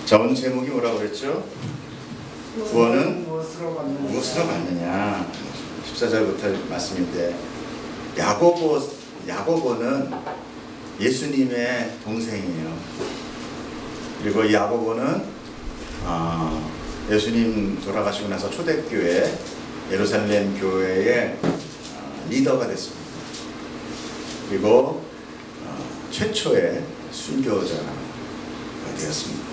자, 오늘 제목이 뭐라고 그랬죠? 구원은 무엇으로 받느냐. 14절부터 말씀인데, 야고보는 예수님의 동생이에요. 그리고 이 야고보는 예수님 돌아가시고 나서 초대교회 예루살렘 교회의 리더가 됐습니다. 그리고 최초의 순교자가 되었습니다.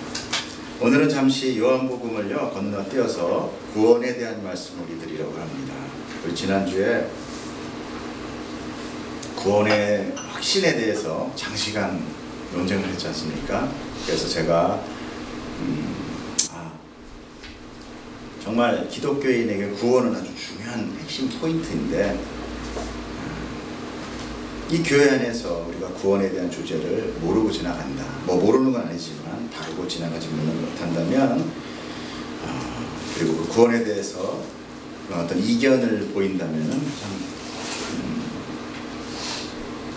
오늘은 잠시 요한복음을요 건너뛰어서 구원에 대한 말씀을 드리려고 합니다. 우리 지난주에 구원의 확신에 대해서 장시간 논쟁을 했지 않습니까? 그래서 제가 정말 기독교인에게 구원은 아주 중요한 핵심 포인트인데, 이 교회 안에서 우리가 구원에 대한 주제를 모르고 지나간다. 모르는 건 아니지만 다루고 지나가지 못한다면, 그리고 그 구원에 대해서 어떤 이견을 보인다면 참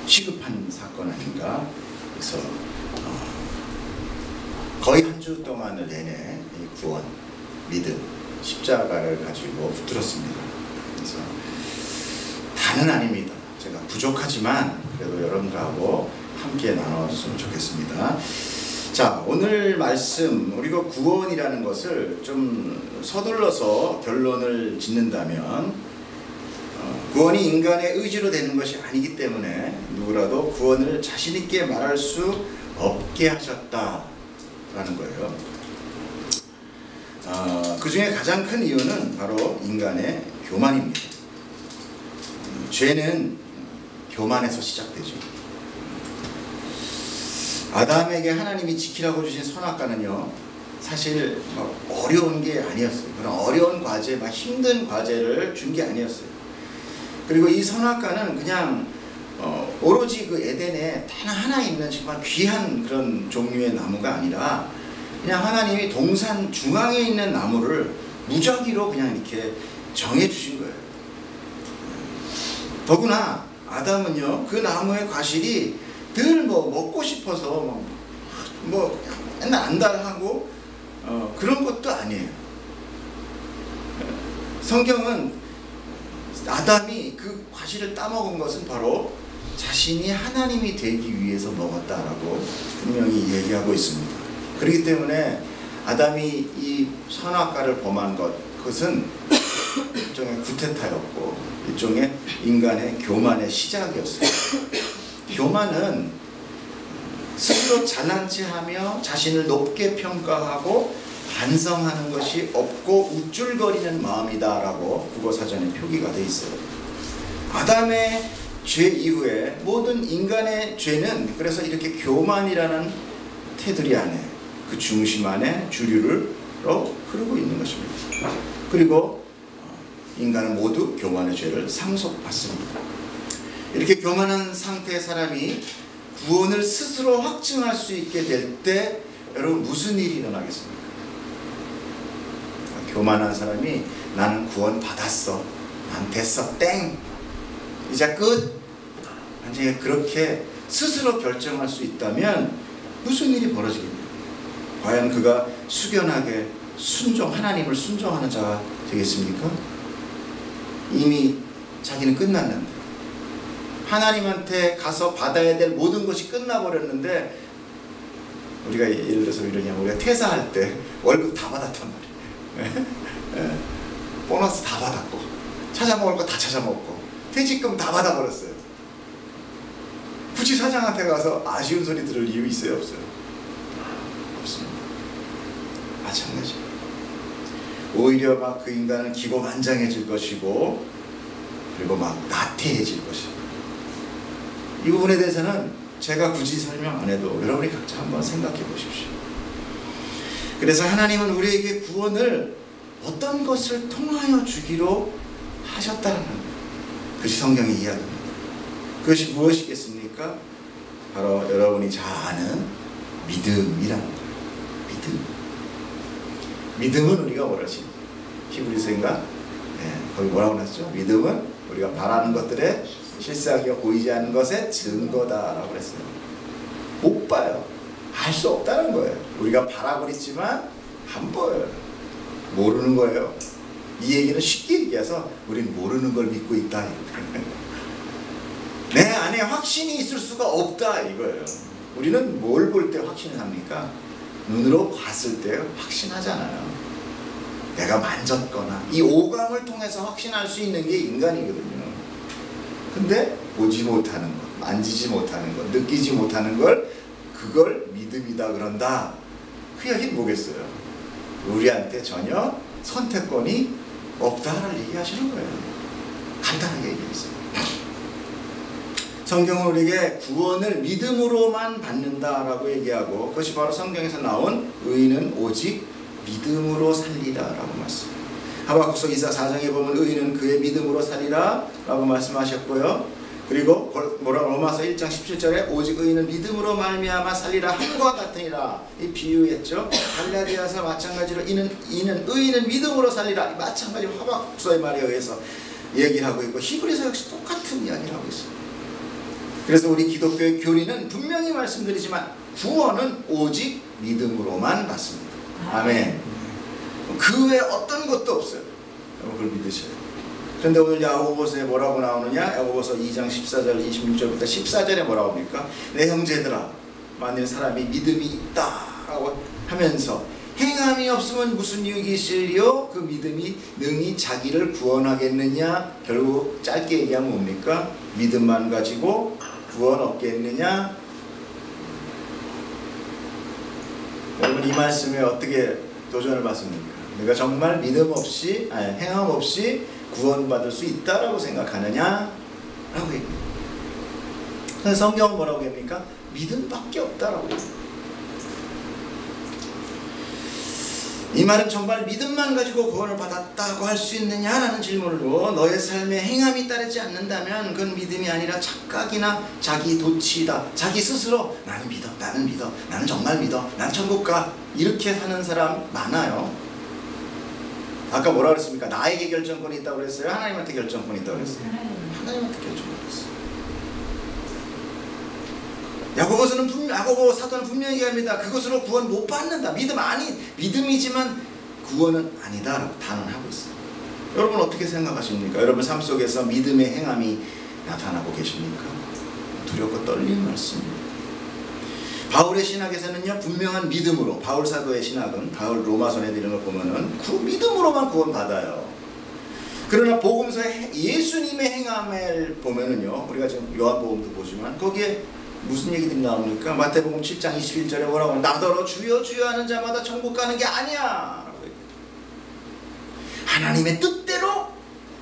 시급한 사건 아닌가. 그래서 거의 한 주 동안을 내내 이 구원, 믿음, 십자가를 가지고 붙들었습니다. 그래서 다는 아닙니다. 제가 부족하지만 그래도 여러분들하고 함께 나눴으면 좋겠습니다. 자, 오늘 말씀, 우리가 구원이라는 것을 좀 서둘러서 결론을 짓는다면, 구원이 인간의 의지로 되는 것이 아니기 때문에 누구라도 구원을 자신 있게 말할 수 없게 하셨다라는 거예요. 그 중에 가장 큰 이유는 바로 인간의 교만입니다. 죄는 교만에서 시작되죠. 아담에게 하나님이 지키라고 주신 선악과는요, 사실 어려운 게 아니었어요. 그런 어려운 과제, 힘든 과제를 준 게 아니었어요. 그리고 이 선악과는 그냥 오로지 그 에덴에 단 하나 있는 정말 귀한 그런 종류의 나무가 아니라, 그냥 하나님이 동산 중앙에 있는 나무를 무작위로 그냥 이렇게 정해 주신 거예요. 더구나 아담은요, 그 나무의 과실이 늘 먹고 싶어서 맨날 안달하고 그런 것도 아니에요. 성경은 아담이 그 과실을 따먹은 것은 바로 자신이 하나님이 되기 위해서 먹었다라고 분명히 얘기하고 있습니다. 그렇기 때문에 아담이 이 선악과를 범한 그것은 일종의 구테타였고, 일종의 인간의 교만의 시작이었어요. 교만은 스스로 잘난 체하며 자신을 높게 평가하고 반성하는 것이 없고 우쭐거리는 마음이다라고 국어사전에 표기가 되어 있어요. 아담의 죄 이후에 모든 인간의 죄는 그래서 이렇게 교만이라는 테두리 안에, 그 중심 안에 주류로 흐르고 있는 것입니다. 그리고 인간은 모두 교만의 죄를 상속받습니다. 이렇게 교만한 상태의 사람이 구원을 스스로 확증할 수 있게 될 때, 여러분 무슨 일이 일어나겠습니까? 교만한 사람이 나는 구원 받았어, 난 됐어, 땡, 이제 끝, 완전히 그렇게 스스로 결정할 수 있다면 무슨 일이 벌어지겠냐? 과연 그가 숙연하게 하나님을 순종하는 자가 되겠습니까? 이미 자기는 끝났는데, 하나님한테 가서 받아야 될 모든 것이 끝나버렸는데, 우리가 예를 들어서 이러냐면 우리가 퇴사할 때 월급 다 받았단 말이에요. 보너스 다 받았고, 찾아먹을 거 다 찾아먹고, 퇴직금 다 받아버렸어요. 굳이 사장한테 가서 아쉬운 소리 들을 이유 있어요, 없어요? 없습니다. 마찬가지. 오히려 막 그 인간은 기고만장해질 것이고, 그리고 막 나태해질 것이고, 이 부분에 대해서는 제가 굳이 설명 안 해도 여러분이 각자 한번 생각해 보십시오. 그래서 하나님은 우리에게 구원을 어떤 것을 통하여 주기로 하셨다는 그것이 성경의 이야기입니다. 그것이 무엇이겠습니까? 바로 여러분이 잘 아는 믿음이라는 거예요. 믿음은 우리가 뭐라지? 히브리서인가? 거기 뭐라고 나왔죠? 믿음은 우리가 바라는 것들에 실상이 보이지 않는 것의 증거다라고 그랬어요. 못 봐요. 알 수 없다는 거예요. 우리가 바라고 있지만 안 보여요. 모르는 거예요. 이 얘기는 쉽게 얘기해서 우린 모르는 걸 믿고 있다. 내 안에 확신이 있을 수가 없다 이거예요. 우리는 뭘 볼 때 확신을 합니까? 눈으로 봤을 때 확신하잖아요. 내가 만졌거나 이 오감을 통해서 확신할 수 있는 게 인간이거든요. 근데 보지 못하는 것, 만지지 못하는 것, 느끼지 못하는 걸 그걸 믿음이다 그런다. 그 이야기는 뭐겠어요? 우리한테 전혀 선택권이 없다를 얘기하시는 거예요. 간단하게 얘기했어요. 성경은 우리에게 구원을 믿음으로만 받는다라고 얘기하고 그것이 바로 성경에서 나온 의인은 오직 믿음으로 살리라라고 말씀. 하박국서 2서 4장에 보면 의인은 그의 믿음으로 살리라 라고 말씀하셨고요. 그리고 로마서 1장 17절에 오직 의인은 믿음으로 말미암아 살리라 함과 같으니라 이 비유했죠. 갈라디아서 마찬가지로 의인은 믿음으로 살리라 마찬가지로 하박국서의 말에 의해서 얘기를 하고 있고 히브리서 역시 똑같은 이야기를 하고 있어요. 그래서 우리 기독교의 교리는 분명히 말씀드리지만 구원은 오직 믿음으로만 받습니다. 아멘. 그 외에 어떤 것도 없어요. 그걸 믿으셔야 돼요. 그런데 오늘 야고보서에 뭐라고 나오느냐? 야고보서 2장 14절 26절부터 14절에 뭐라고 합니까? 내 형제들아 만일 사람이 믿음이 있다라고 하면서 행함이 없으면 무슨 유익이 있으리요? 그 믿음이 능히 자기를 구원하겠느냐? 결국 짧게 얘기하면 뭡니까? 믿음만 가지고 구원 얻겠느냐? 여러분 이 말씀에 어떻게 도전을 받습니까? 내가 정말 믿음 없이 행함 없이 구원받을 수 있다라고 생각하느냐? 라고 얘기합니다. 그래서 성경은 뭐라고 합니까? 믿음밖에 없다라고 얘기합니다. 이 말은 정말 믿음만 가지고 구원을 받았다고 할 수 있느냐라는 질문으로 너의 삶에 행함이 따르지 않는다면 그건 믿음이 아니라 착각이나 자기 도취다. 자기 스스로 나는 믿어, 나는 정말 믿어, 난 천국 가 이렇게 사는 사람 많아요. 아까 뭐라 그랬습니까? 나에게 결정권이 있다고 그랬어요? 하나님한테 결정권이 있다고 그랬어요? 하나님한테 결정권이 있어요. 야고보 사도는 분명히 얘기합니다. 그것으로 구원 못 받는다. 믿음이지만 구원은 아니다라고 단언하고 있어요. 여러분 어떻게 생각하십니까? 여러분 삶 속에서 믿음의 행함이 나타나고 계십니까? 두렵고 떨리는 말씀입니다. 바울의 신학에서는요 분명한 믿음으로 바울 사도의 신학은 바울 로마서에 이런 걸 보면은 그 믿음으로만 구원 받아요. 그러나 복음서의 예수님의 행함을 보면은요 우리가 지금 요한복음도 보지만 거기에 무슨 얘기들이 나옵니까? 마태복음 7장 21절에 뭐라고 하면 나더러 주여 주여 하는 자마다 천국 가는 게 아니야 라고 얘기해요. 하나님의 뜻대로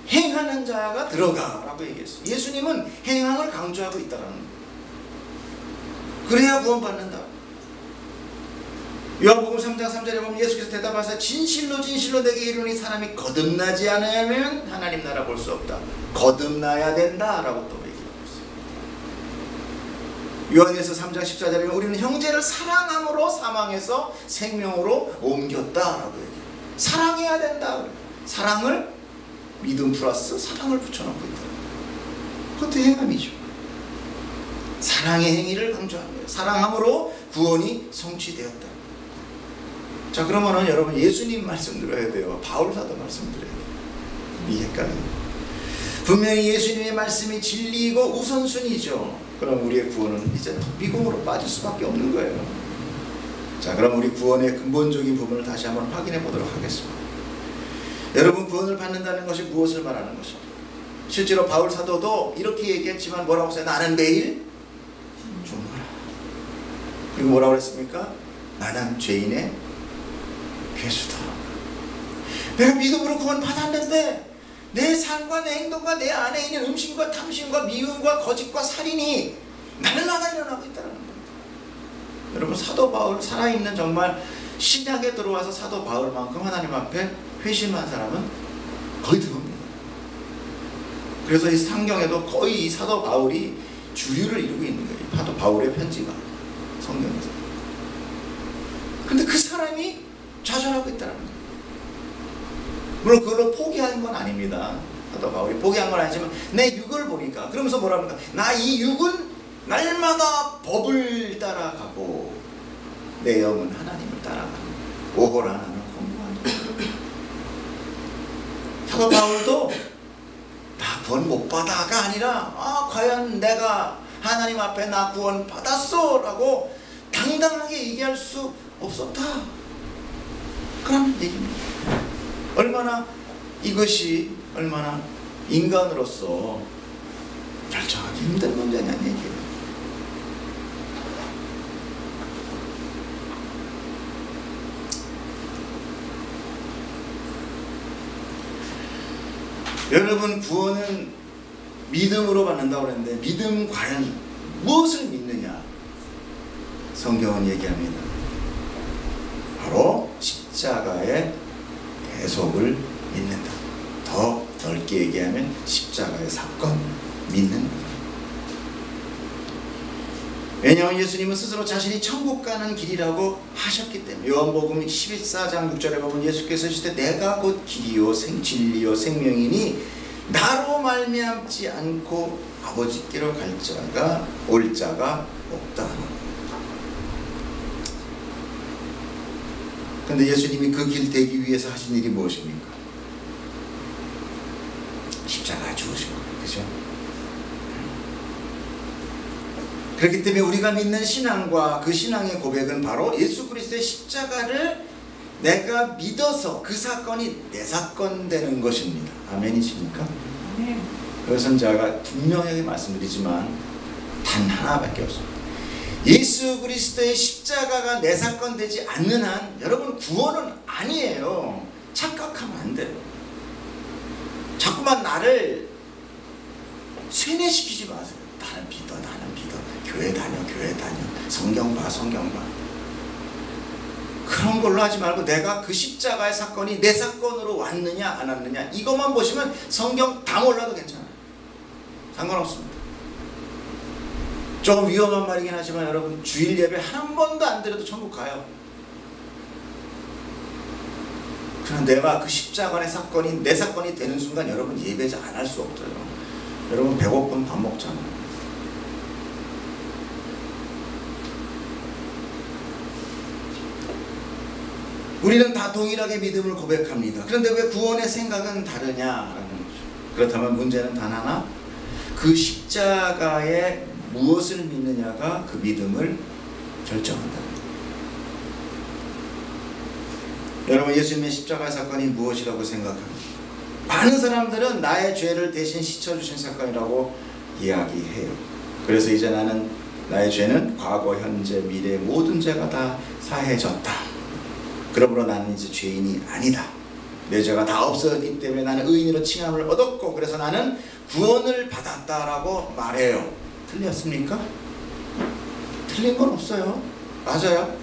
행하는 자가 들어가 라고 얘기했어요. 예수님은 행함을 강조하고 있다라는 거예요. 그래야 구원받는다. 요한복음 3장 3절에 보면 예수께서 대답하사 진실로 진실로 내게 이르노니 사람이 거듭나지 않으면 하나님 나라 볼 수 없다. 거듭나야 된다 라고 또 얘기하고 있어요. 요한일서 3장 14절에 보면 우리는 형제를 사랑함으로 사망에서 생명으로 옮겼다 라고 얘기해요. 사랑해야 된다. 사랑을 믿음 플러스 사랑을 붙여놓고 있다. 그것도 행함이죠. 사랑의 행위를 강조하는 거예요. 사랑함으로 구원이 성취되었다. 자 그러면은 여러분 예수님 말씀 들어야 돼요. 바울 사도 말씀 들어야 돼요. 이게 헷갈려요. 분명히 예수님의 말씀이 진리이고 우선순위죠. 그럼 우리의 구원은 이제 미궁으로 빠질 수밖에 없는 거예요. 자 그럼 우리 구원의 근본적인 부분을 다시 한번 확인해 보도록 하겠습니다. 여러분 구원을 받는다는 것이 무엇을 말하는 것입니까? 실제로 바울 사도도 이렇게 얘기했지만 뭐라고 했어요? 나는 매일 죽노라. 그리고 뭐라고 그랬습니까? 나는 죄인의 괴수다. 내가 믿음으로 구원 받았는데 내 삶과 내 행동과 내 안에 있는 음식과 탐심과 미움과 거짓과 살인이 날마다 일어나고 있다는 겁니다. 여러분 사도 바울 살아있는 정말 신약에 들어와서 사도 바울만큼 하나님 앞에 회심한 사람은 거의 드뭅니다. 그래서 이 성경에도 거의 이 사도 바울이 주류를 이루고 있는 거예요. 사도 바울의 편지가 성경에서. 근데 그 사람이 좌절하고 있다는 거예요. 물론 그걸로 포기한 건 아닙니다. 사도 바울이 포기한 건 아니지만 내 육을 보니까 그러면서 뭐라 합니까? 나 이 육은 날마다 법을 따라가고 내 영은 하나님을 따라가는 오호라 나는 공부하는 사도 바울도 나 구원 못 받아가 아니라 과연 내가 하나님 앞에 나 구원 받았어 라고 당당하게 얘기할 수 없었다 그런 얘기입니다. 얼마나 이것이 얼마나 인간으로서 결정하기 힘든 문제냐는 얘기예요. 여러분 구원은 믿음으로 받는다고 그랬는데 믿음 과연 무엇을 믿느냐? 성경은 얘기합니다. 바로 십자가의 대속을 믿는다. 더 넓게 얘기하면 십자가의 사건 믿는 거다. 왜냐하면 예수님은 스스로 자신이 천국 가는 길이라고 하셨기 때문에 요한복음 14장 6절에 보면 예수께서 하시되 내가 곧 길이요 진리요 생명이니 나로 말미암지 않고 아버지께로 올 자가 없다. 그런데 예수님이 그 길 되기 위해서 하신 일이 무엇입니까? 십자가에 죽으신 거예요. 그죠? 그렇기 때문에 우리가 믿는 신앙과 그 신앙의 고백은 바로 예수 그리스도의 십자가를 내가 믿어서 그 사건이 내 사건 되는 것입니다. 아멘이십니까? 네. 그것은 제가 분명하게 말씀드리지만 단 하나밖에 없습니다. 예수 그리스도의 십자가가 내 사건 되지 않는 한 여러분 구원은 아니에요. 착각하면 안 돼요. 자꾸만 나를 세뇌시키지 마세요. 나는 믿어. 교회 다녀. 성경 봐. 그런 걸로 하지 말고 내가 그 십자가의 사건이 내 사건으로 왔느냐 안 왔느냐 이것만 보시면 성경 다 몰라도 괜찮아요. 상관없습니다. 조금 위험한 말이긴 하지만 여러분 주일 예배 한 번도 안 드려도 천국 가요. 그럼 내가 그 십자가의 사건이 내 사건이 되는 순간 여러분 예배자 안 할 수 없어요. 여러분 배고프면 밥 먹잖아요. 우리는 다 동일하게 믿음을 고백합니다. 그런데 왜 구원의 생각은 다르냐라는 거죠. 그렇다면 문제는 단 하나, 그 십자가에 무엇을 믿느냐가 그 믿음을 결정한다. 여러분 예수님의 십자가 사건이 무엇이라고 생각합니까? 많은 사람들은 나의 죄를 대신 씻어주신 사건이라고 이야기해요. 그래서 이제 나의 죄는 과거, 현재, 미래 모든 죄가 다 사해졌다. 그러므로 나는 이제 죄인이 아니다. 내 죄가 다 없어졌기 때문에 나는 의인으로 칭함을 얻었고 그래서 나는 구원을 받았다라고 말해요. 틀렸습니까? 틀린 건 없어요. 맞아요.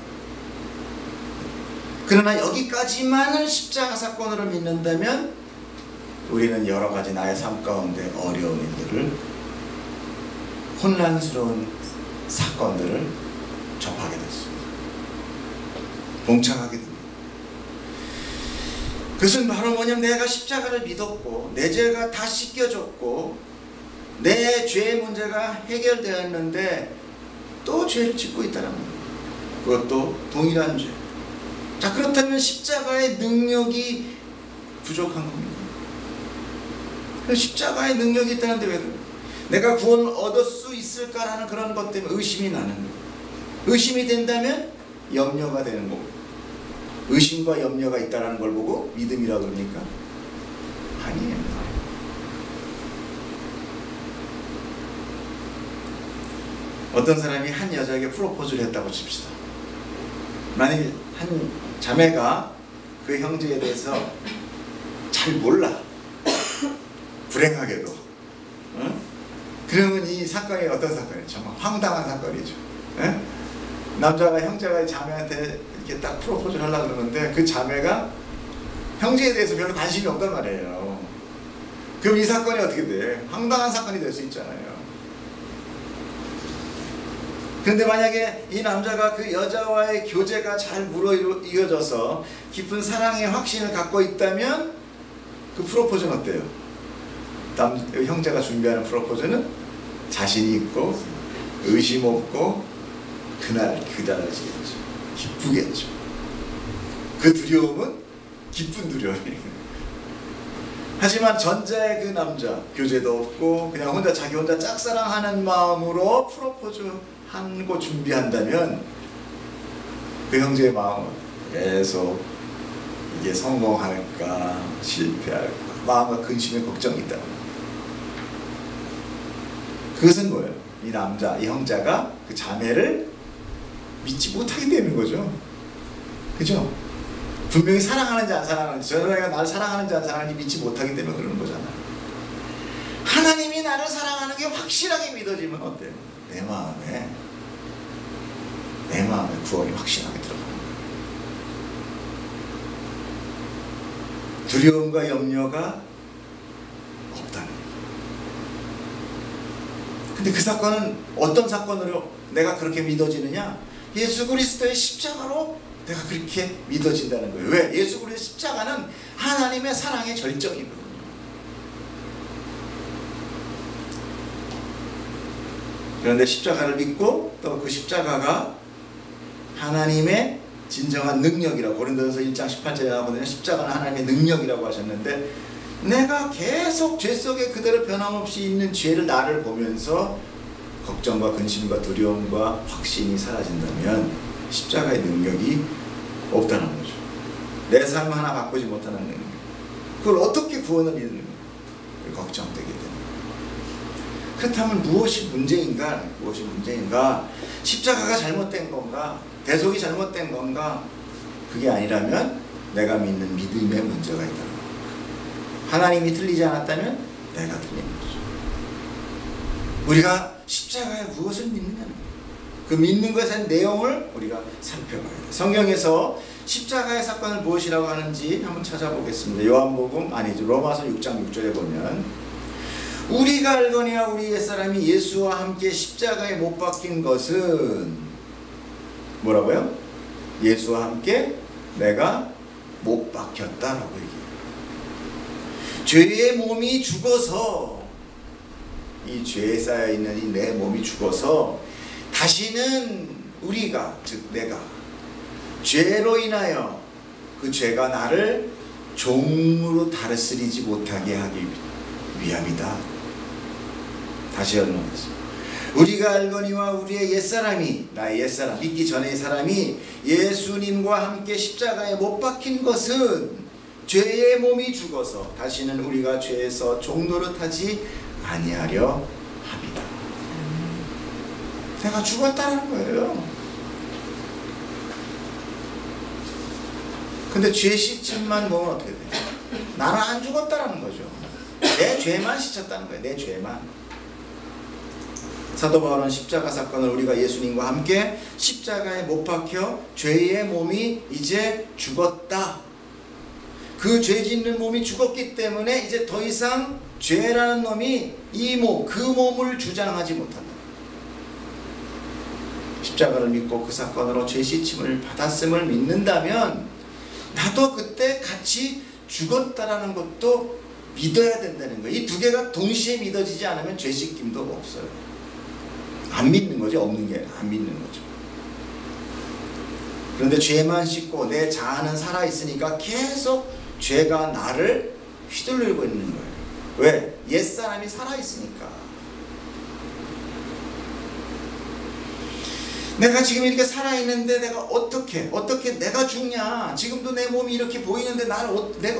그러나 여기까지만을 십자가 사건으로 믿는다면 우리는 여러 가지 나의 삶 가운데 어려운 일들을 혼란스러운 사건들을 접하게 됐습니다. 봉착하게 됩니다. 그것은 바로 뭐냐면 내가 십자가를 믿었고 내 죄가 다 씻겨졌고 내 죄의 문제가 해결되었는데 또 죄를 짓고 있다는 거예요. 그것도 동일한 죄. 자, 그렇다면 십자가의 능력이 부족한 겁니다. 십자가의 능력이 있다는데 왜 그래? 내가 구원을 얻을 수 있을까라는 그런 것 때문에 의심이 나는 거예요. 의심이 된다면 염려가 되는 거고, 의심과 염려가 있다는 걸 보고 믿음이라고 그러니까 아니에요. 어떤 사람이 한 여자에게 프로포즈를 했다고 칩시다. 만일 한 자매가 그 형제에 대해서 잘 몰라, 불행하게도, 그러면 이 사건이 어떤 사건이에요? 정말 황당한 사건이죠. 남자가 형제가 자매한테 이렇게 딱 프로포즈를 하려고 그러는데 그 자매가 형제에 대해서 별로 관심이 없단 말이에요. 그럼 이 사건이 어떻게 돼? 황당한 사건이 될 수 있잖아요. 그런데 만약에 이 남자가 그 여자와의 교제가 잘 이어져서 깊은 사랑의 확신을 갖고 있다면 그 프로포즈는 어때요? 형제가 준비하는 프로포즈는 자신이 있고 의심 없고 그날을 지겠죠. 기쁘겠죠. 그 두려움은 기쁜 두려움이에요. 하지만 전자의 그 남자, 교제도 없고 그냥 자기 혼자 짝사랑하는 마음으로 프로포즈 하고 준비한다면 그 형제의 마음은 계속 이게 성공할까 실패할까 마음과 근심의 걱정이 있다. 그것은 뭐예요? 이 남자, 이 형제가 그 자매를 믿지 못하게 되는 거죠. 그죠? 분명히 사랑하는지 안 사랑하는지, 저 여자가 나를 사랑하는지 안 사랑하는지 믿지 못하기 때문에 그러는 거잖아요. 하나님이 나를 사랑하는 게 확실하게 믿어지면 어때요? 내 마음에 구원이 확실하게 들어가는 거예요. 두려움과 염려가 없다는 거예요. 근데 그 사건은 어떤 사건으로 내가 그렇게 믿어지느냐? 예수 그리스도의 십자가로 내가 그렇게 믿어진다는 거예요. 왜? 예수 그리스도의 십자가는 하나님의 사랑의 절정이거든요. 그런데 십자가를 믿고 또 그 십자가가 하나님의 진정한 능력이라고 고린도전서 1장 18절에 나오거든요. 십자가는 하나님의 능력이라고 하셨는데 내가 계속 죄 속에 그대로 변함없이 있는 죄를 나를 보면서 걱정과 근심과 두려움과 확신이 사라진다면 십자가의 능력이 없다는 거죠. 내 삶 하나 바꾸지 못하는 능력. 그걸 어떻게 구원을 믿는 거예요? 걱정되게 됩니다. 그렇다면 무엇이 문제인가? 무엇이 문제인가? 십자가가 잘못된 건가? 대속이 잘못된 건가? 그게 아니라면 내가 믿는 믿음의 문제가 있다는 거예요. 하나님이 틀리지 않았다면 내가 틀린 거죠. 우리가 십자가에 무엇을 믿느냐는 거예요. 그 믿는 것에 대한 내용을 우리가 살펴봐야 돼요. 성경에서 십자가의 사건을 무엇이라고 하는지 한번 찾아보겠습니다. 로마서 6장 6절에 보면 우리가 알거니와 우리 옛사람이 예수와 함께 십자가에 못 박힌 것은 뭐라고요? 예수와 함께 내가 못 박혔다라고 얘기해요. 죄의 몸이 죽어서 이 죄에 쌓여있는 이 내 몸이 죽어서 다시는 우리가 즉 내가 죄로 인하여 그 죄가 나를 종으로 다스리지 못하게 하기 위함이다. 다시 설명하겠습니다. 우리가 알거니와 우리의 옛사람이 나의 옛사람 믿기 전의 사람이 예수님과 함께 십자가에 못 박힌 것은 죄의 몸이 죽어서 다시는 우리가 죄에서 종노릇하지 아니하려 합니다. 내가 죽었다는 거예요. 근데 죄 씻음만 보면 어떻게 돼요? 나는 안 죽었다는 거죠. 내 죄만 씻었다는 거예요. 내 죄만. 사도 바울은 십자가 사건을 우리가 예수님과 함께 십자가에 못 박혀 죄의 몸이 이제 죽었다. 그 죄 짓는 몸이 죽었기 때문에 이제 더 이상 죄라는 놈이 이 몸, 그 몸을 주장하지 못한다. 십자가를 믿고 그 사건으로 죄 씻음을 받았음을 믿는다면 나도 그때 같이 죽었다라는 것도 믿어야 된다는 거예요. 이 두 개가 동시에 믿어지지 않으면 죄 씻김도 없어요. 안 믿는 거죠. 없는 게 안 믿는 거죠. 그런데 죄만 씻고 내 자아는 살아있으니까 계속 죄가 나를 휘둘리고 있는 거예요. 왜? 옛사람이 살아있으니까. 내가 지금 이렇게 살아있는데 내가 어떻게 내가 죽냐? 지금도 내 몸이 이렇게 보이는데 내가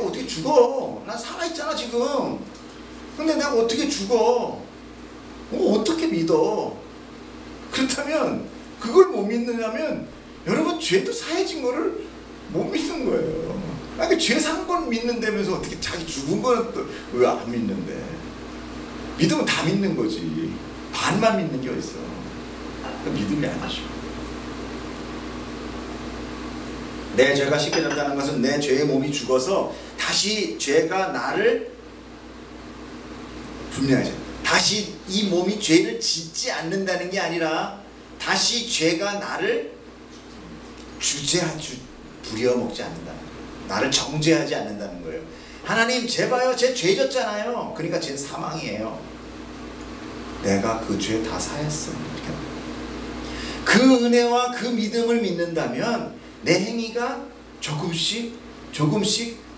어떻게 죽어? 난 살아있잖아 지금. 근데 내가 어떻게 죽어? 어떻게 믿어? 그렇다면 그걸 못 믿느냐면 여러분 죄도 사해진 거를 못 믿는 거예요. 아니 죄 산 건 믿는다면서 어떻게 자기 죽은 거는 또 왜 안 믿는데? 믿으면 다 믿는 거지. 반만 믿는 게 어딨어. 믿음이 아니죠. 내 죄가 씻겨졌다는 것은 내 죄의 몸이 죽어서 다시 죄가 나를 분명하죠. 다시 이 몸이 죄를 짓지 않는다는 게 아니라 다시 죄가 나를 부려먹지 않는다는 거예요. 나를 정죄하지 않는다는 거예요. 하나님 제발요, 제 죄 졌잖아요. 그러니까 쟤는 사망이에요. 내가 그 죄 다 사했어. 그 은혜와 그 믿음을 믿는다면 내 행위가 조금씩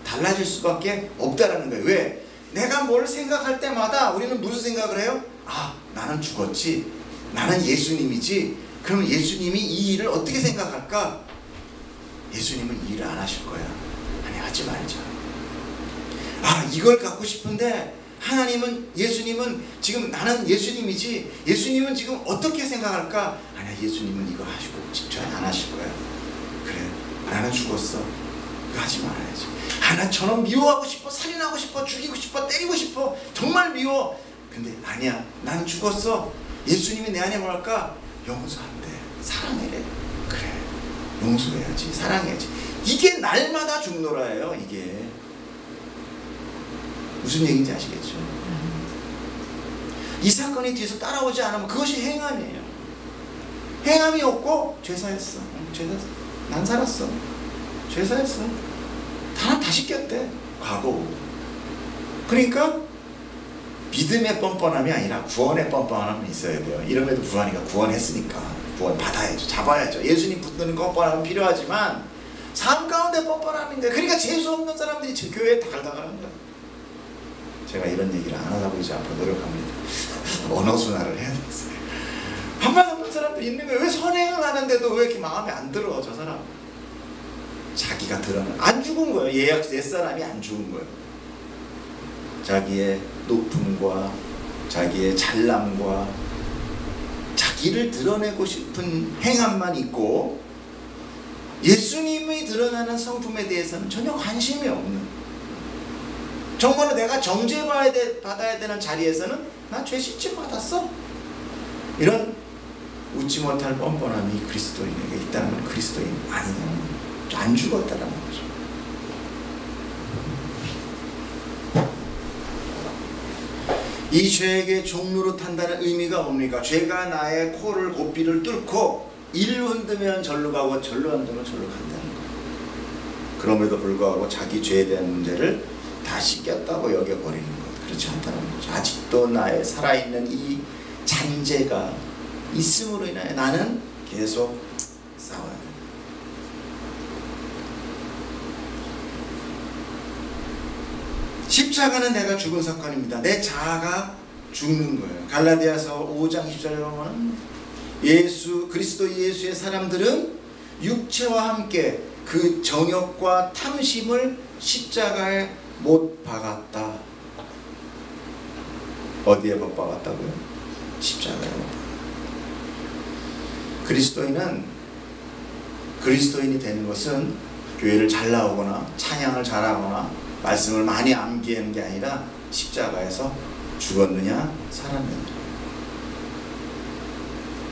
달라질 수밖에 없다라는 거예요. 왜? 내가 뭘 생각할 때마다 우리는 무슨 생각을 해요? 아, 나는 죽었지, 나는 예수님이지. 그러면 예수님이 이 일을 어떻게 생각할까? 예수님은 이 일을 안 하실 거야. 아니, 하지 말자. 아, 이걸 갖고 싶은데 하나님은, 예수님은 지금 나는 예수님이지, 예수님은 지금 어떻게 생각할까? 아니야, 예수님은 이거 하시고 집중 안 하실 거야. 그래, 나는 죽었어. 그거 하지 말아야지. 아, 난 저놈 미워하고 싶어, 살인하고 싶어, 죽이고 싶어, 때리고 싶어, 정말 미워. 근데 아니야, 나는 죽었어. 예수님이 내 안에 뭐랄까? 용서한대, 사랑해래. 그래, 용서해야지, 사랑해야지. 이게 날마다 죽노라예요. 이게 무슨 얘기인지 아시겠죠? 이 사건이 뒤에서 따라오지 않으면 그것이 행함이에요. 행함이 없고 죄사했어. 난 살았어. 죄사했어. 다시 꼈대. 과거. 그러니까 믿음의 뻔뻔함이 아니라 구원의 뻔뻔함이 있어야 돼요. 이름에도 구원이가 구원했으니까 구원 받아야죠. 잡아야죠. 예수님 붙드는 뻔뻔함은 필요하지만 삶 가운데 뻔뻔함인 거예요. 그러니까 재수 없는 사람들이 지금 교회에 다글다글한 거예요. 제가 이런 얘기를 안 하다 보이지 앞으로 노력합니다. 언어 순화를 해야 되겠어요. 한만 없는 사람들이 있는 거예요. 왜 선행을 하는데도 왜 이렇게 마음에 안 들어, 저 사람? 자기가 드러나 안 죽은 거예요. 옛사람이 안 죽은 거예요. 자기의 높음과 자기의 잘남과 자기를 드러내고 싶은 행함만 있고 예수님이 드러나는 성품에 대해서는 전혀 관심이 없는, 정말로 내가 정죄받아야 되는 자리에서는 나 죄 씻김 받았어, 이런 웃지 못할 뻔뻔함이 그리스도인에게 있다는 건 그리스도인 아니냐, 안 죽었다라는 거죠. 이 죄에게 종로로 탄다는 의미가 뭡니까? 죄가 나의 코를, 고삐를 뚫고 이를 흔들면 절로 가고 절로 흔들면 절로 간다는 거예요. 그럼에도 불구하고 자기 죄에 대한 문제를 다 씻겼다고 여겨버리는 것, 그렇지 않다는 거죠. 아직도 나의 살아있는 이 잔재가 있음으로 인하여 나는 계속 싸워야 돼요. 십자가는 내가 죽은 사건입니다. 내 자아가 죽는 거예요. 갈라디아서 5장 14절에 보면 그리스도 예수의 사람들은 육체와 함께 그 정욕과 탐심을 십자가에 못 박았다. 어디에 못 박았다고요? 십자가에 못 박았다. 그리스도인이 되는 것은 교회를 잘 나오거나 찬양을 잘하거나 말씀을 많이 암기하는 게 아니라 십자가에서 죽었느냐 살았느냐.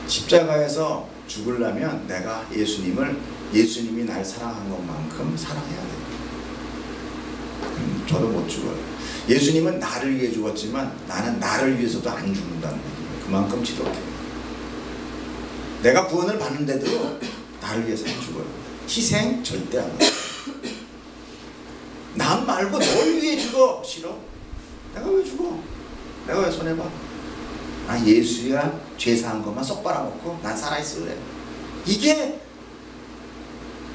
십자가에서 죽으려면 내가 예수님이 날 사랑한 것만큼 사랑해야 돼요. 저도 못 죽어요. 예수님은 나를 위해 죽었지만 나는 나를 위해서도 안 죽는다는 얘기예요. 그만큼 지독해요. 내가 구원을 받는데도 나를 위해서 안 죽어요. 희생 절대 안 해요. 남 말고 널 위해 죽어. 싫어. 내가 왜 죽어? 내가 왜 손해봐? 아, 예수야 죄사한 것만 쏙 빨아먹고 난 살아있을래. 이게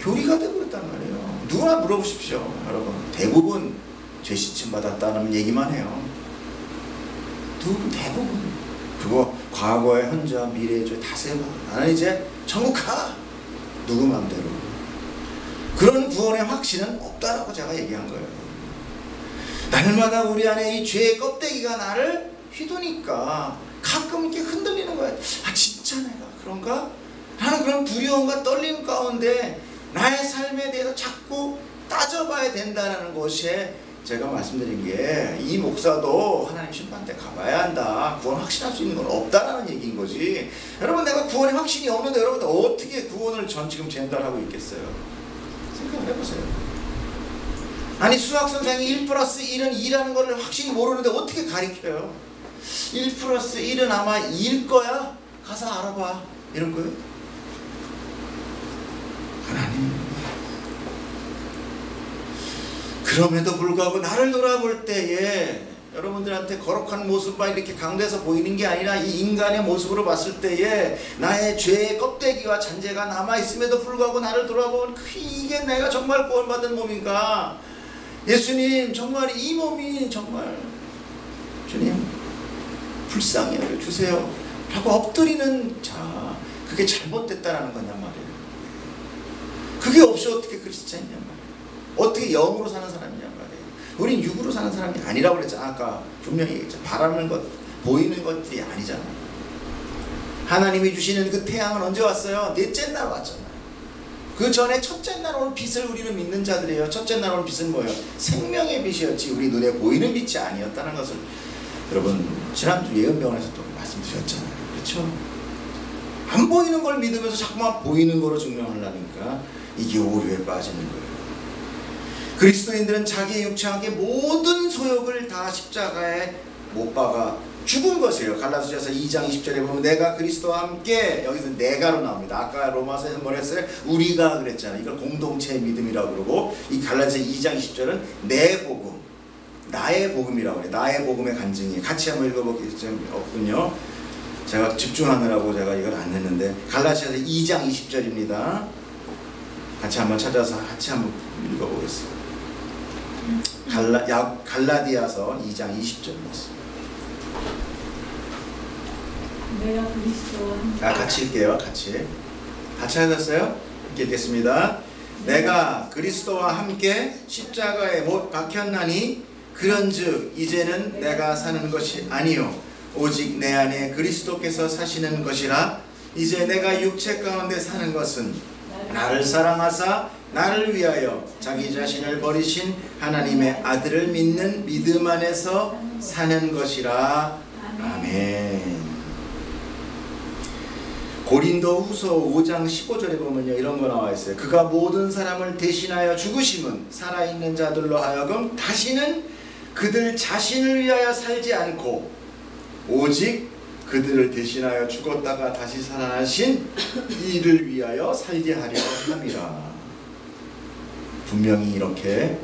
교리가 되어버렸단 말이에요. 누구나 물어보십시오. 여러분 대부분 죄 씻임 받았다는 얘기만 해요. 대부분. 그리고 과거의 현재와 미래의 죄 다 세봐. 나는 이제 천국 가. 누구 맘대로. 그런 구원의 확신은 없다라고 제가 얘기한 거예요. 날마다 우리 안에 이 죄의 껍데기가 나를 휘두니까 가끔 이렇게 흔들리는 거예요. 아, 진짜 내가 그런가? 나는 그런 두려움과 떨림 가운데 나의 삶에 대해서 자꾸 따져봐야 된다는 것에 제가 말씀드린 게, 이 목사도 하나님 심판대 가봐야 한다, 구원 확신할 수 있는 건 없다라는 얘기인 거지. 여러분, 내가 구원의 확신이 없는데 여러분들 어떻게 구원을 지금 전달하고 있겠어요? 생각을 해보세요. 아니, 수학 선생이 1+1은 2라는 거를 확실히 모르는데 어떻게 가르쳐요? 1+1은 아마 2일 거야? 가서 알아봐. 이런 거예요? 하나님. 그럼에도 불구하고 나를 돌아볼 때에 여러분들한테 거룩한 모습만 이렇게 강조해서 보이는 게 아니라 이 인간의 모습으로 봤을 때에 나의 죄의 껍데기와 잔재가 남아있음에도 불구하고 나를 돌아보면 이게 내가 정말 구원받은 몸인가? 예수님 정말 이 몸이 정말 주님 불쌍히 여겨 주세요 라고 엎드리는 자, 그게 잘못됐다라는 거냔 말이에요. 그게 없이 어떻게 크리스찬이냔 말이에요. 어떻게 영으로 사는 사람이냔 말이에요. 우린 육으로 사는 사람이 아니라고 그랬잖아. 아까 분명히 얘기했죠. 바라는 것, 보이는 것들이 아니잖아. 하나님이 주시는 그 태양은 언제 왔어요? 넷째 날 왔잖아요. 그 전에 첫째 날 온 빛을 우리는 믿는 자들이에요. 첫째 날 온 빛은 뭐예요? 생명의 빛이었지 우리 눈에 보이는 빛이 아니었다는 것을 여러분 지난주 예언병원에서 또 말씀드렸잖아요. 그렇죠? 안 보이는 걸 믿으면서 자꾸만 보이는 거로 증명하려니까 이게 오류에 빠지는 거예요. 그리스도인들은 자기의 육체의 모든 소욕을 다 십자가에 못 박아 죽은 것이에요. 갈라디아서 2장 20절에 보면 내가 그리스도와 함께, 여기서 내가로 나옵니다. 아까 로마서에서 뭘 했어요? 우리가 그랬잖아요. 이걸 공동체의 믿음이라고 그러고, 이 갈라디아서 2장 20절은 내 복음, 나의 복음이라고 해요. 나의 복음의 간증이에요. 같이 한번 읽어보기 좀 없군요. 제가 집중하느라고 제가 이걸 안 했는데, 갈라디아서 2장 20절입니다. 같이 한번 찾아서 같이 한번 읽어보겠습니다. 갈라디아서 2장 20절 말씀. 내가 그리스도와 함께. 같이 읽게요. 같이 하셨어요? 읽겠습니다. 내가 그리스도와 함께 십자가에 못 박혔나니 그런즉 이제는 내가 사는 것이 아니요 오직 내 안에 그리스도께서 사시는 것이라. 이제 내가 육체 가운데 사는 것은 나를 사랑하사 나를 위하여 자기 자신을 버리신 하나님의 아들을 믿는 믿음 안에서 사는 것이라. 아멘. 고린도후서 5장 15절에 보면요 이런 거 나와 있어요. 그가 모든 사람을 대신하여 죽으심은 살아있는 자들로 하여금 다시는 그들 자신을 위하여 살지 않고 오직 그들을 대신하여 죽었다가 다시 살아나신 이를 위하여 살게 하려 함이라. 분명히 이렇게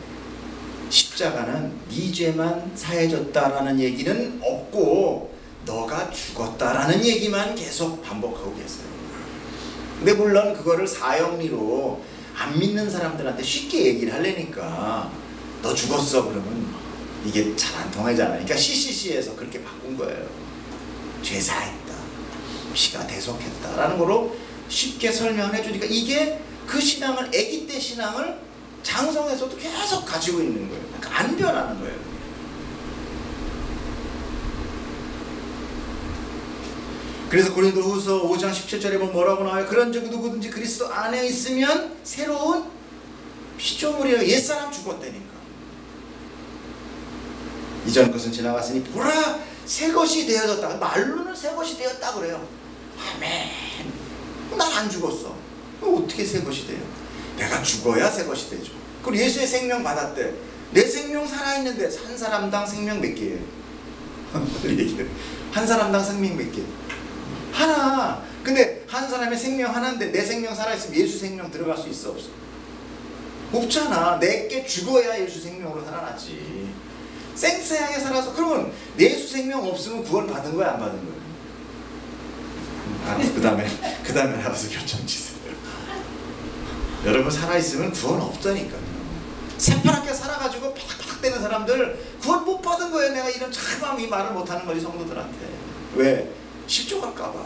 십자가는 네 죄만 사해졌다라는 얘기는 없고 너가 죽었다라는 얘기만 계속 반복하고 계세요. 근데 물론 그거를 사형리로 안 믿는 사람들한테 쉽게 얘기를 하려니까 너 죽었어 그러면 이게 잘 안 통하잖아요. 그러니까 CCC에서 그렇게 바꾼 거예요. 죄사했다, 피가 대속했다라는 거로 쉽게 설명을 해주니까 이게 그 신앙을, 아기 때 신앙을 장성에서도 계속 가지고 있는 거예요. 그러니까 안 변하는 거예요. 그래서 고린도후서 5장 17절에 보면 뭐라고 나와요? 그런즉 누구든지 그리스도 안에 있으면 새로운 피조물이라. 옛사람 죽었다니까. 이전 것은 지나갔으니 보라 새 것이 되어졌다. 말로는 새 것이 되었다 그래요. 아멘. 난 안 죽었어. 어떻게 새 것이 돼요? 내가 죽어야 새 것이 되죠. 그리고 예수의 생명 받았대. 내 생명 살아있는데 한 사람당 생명 몇 개예요? 한 사람당 생명 몇 개? 하나. 근데 한 사람의 생명 하나인데 내 생명 살아있으면 예수 생명 들어갈 수 있어 없어? 없잖아. 내게 죽어야 예수 생명으로 살아났지. 생생하게 살아서. 그러면 예수 생명 없으면 구원 받은 거야 안 받은 거야? 알았어. 그 다음에 알아서 결정지세요. 여러분 살아있으면 구원 없다니까요. 새파랗게 살아가지고 팍팍대는 사람들 구원 못 받은 거예요. 내가 이런 참 이 말을 못하는 거지 성도들한테. 왜? 실족할까봐.